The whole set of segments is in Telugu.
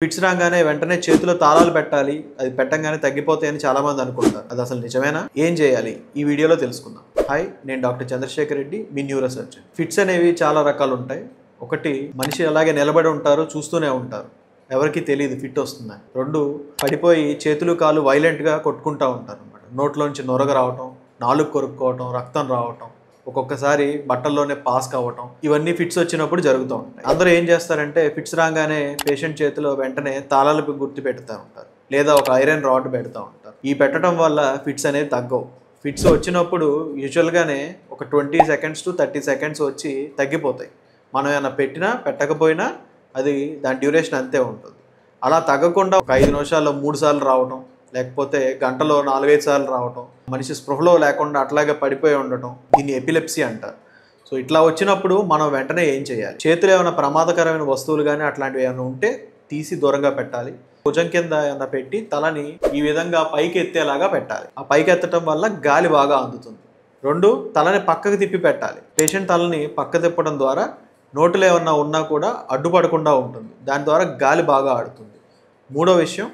ఫిట్స్ రాగానే వెంటనే చేతిలో తాళాలు పెట్టాలి, అది పెట్టంగానే తగ్గిపోతాయని చాలామంది అనుకుంటారు. అది అసలు నిజమేనా? ఏం చేయాలి? ఈ వీడియోలో తెలుసుకుందాం. హాయ్, నేను డాక్టర్ చంద్రశేఖర్ రెడ్డి, మీ న్యూరో సర్జన్. ఫిట్స్ అనేవి చాలా రకాలు ఉంటాయి. ఒకటి, మనిషి అలాగే నిలబడి ఉంటారు, చూస్తూనే ఉంటారు, ఎవరికి తెలియదు ఫిట్ వస్తుందని. రెండు, పడిపోయి చేతులు కాలు వైలెంట్గా కొట్టుకుంటూ ఉంటారు అనమాట. నోట్లోంచి నొరగ రావటం, నాలుగు కొరుక్కోవటం, రక్తం రావటం, ఒక్కొక్కసారి బట్టల్లోనే పాస్ కావటం, ఇవన్నీ ఫిట్స్ వచ్చినప్పుడు జరుగుతూ ఉంటాయి. అందరూ ఏం చేస్తారంటే ఫిట్స్ రాగానే పేషెంట్ చేతిలో వెంటనే తాళాలకు గుర్తు పెడతా ఉంటారు, లేదా ఒక ఐరన్ రాడ్ పెడతా ఉంటారు. ఈ పెట్టడం వల్ల ఫిట్స్ అనేవి తగ్గవు. ఫిట్స్ వచ్చినప్పుడు యూజువల్గానే ఒక 20 seconds to 30 seconds వచ్చి తగ్గిపోతాయి. మనం ఏమైనా పెట్టినా పెట్టకపోయినా అది దాని డ్యూరేషన్ అంతే ఉంటుంది. అలా తగ్గకుండా ఒక 5 నిమిషాల్లో 3 సార్లు రావటం, లేకపోతే గంటలో 4-5 సార్లు రావటం, మనిషి స్పృహలో లేకుండా అట్లాగే పడిపోయి ఉండటం, దీన్ని ఎపిలెప్సీ అంటారు. సో ఇట్లా వచ్చినప్పుడు మనం వెంటనే ఏం చేయాలి? చేతులు ఏమైనా ప్రమాదకరమైన వస్తువులు కానీ అట్లాంటివి ఏమైనా ఉంటే తీసి దూరంగా పెట్టాలి. భుజం కింద ఏమైనా పెట్టి తలని ఈ విధంగా పైకి ఎత్తేలాగా పెట్టాలి. ఆ పైకి ఎత్తడం వల్ల గాలి బాగా అందుతుంది. రెండు, తలని పక్కకు తిప్పి పెట్టాలి. పేషెంట్ తలని పక్క తిప్పడం ద్వారా నోటిలో ఏమన్నా ఉన్నా కూడా అడ్డుపడకుండా ఉంటుంది. దాని ద్వారా గాలి బాగా ఆడుతుంది. మూడో విషయం,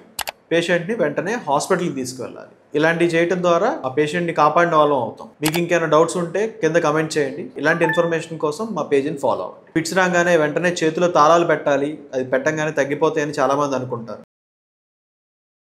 పేషెంట్ని వెంటనే హాస్పిటల్కి తీసుకువెళ్ళాలి. ఇలాంటివి చేయడం ద్వారా ఆ పేషెంట్ని కాపాడిన వాళ్ళం అవుతాం. మీకు ఇంకేమైనా డౌట్స్ ఉంటే కింద కమెంట్ చేయండి. ఇలాంటి ఇన్ఫర్మేషన్ కోసం మా పేజీని ఫాలో అవ్వండి. ఫిట్స్ రాగానే వెంటనే చేతిలో తాళాలు పెట్టాలి, అది పెట్టంగానే తగ్గిపోతాయని చాలామంది అనుకుంటారు.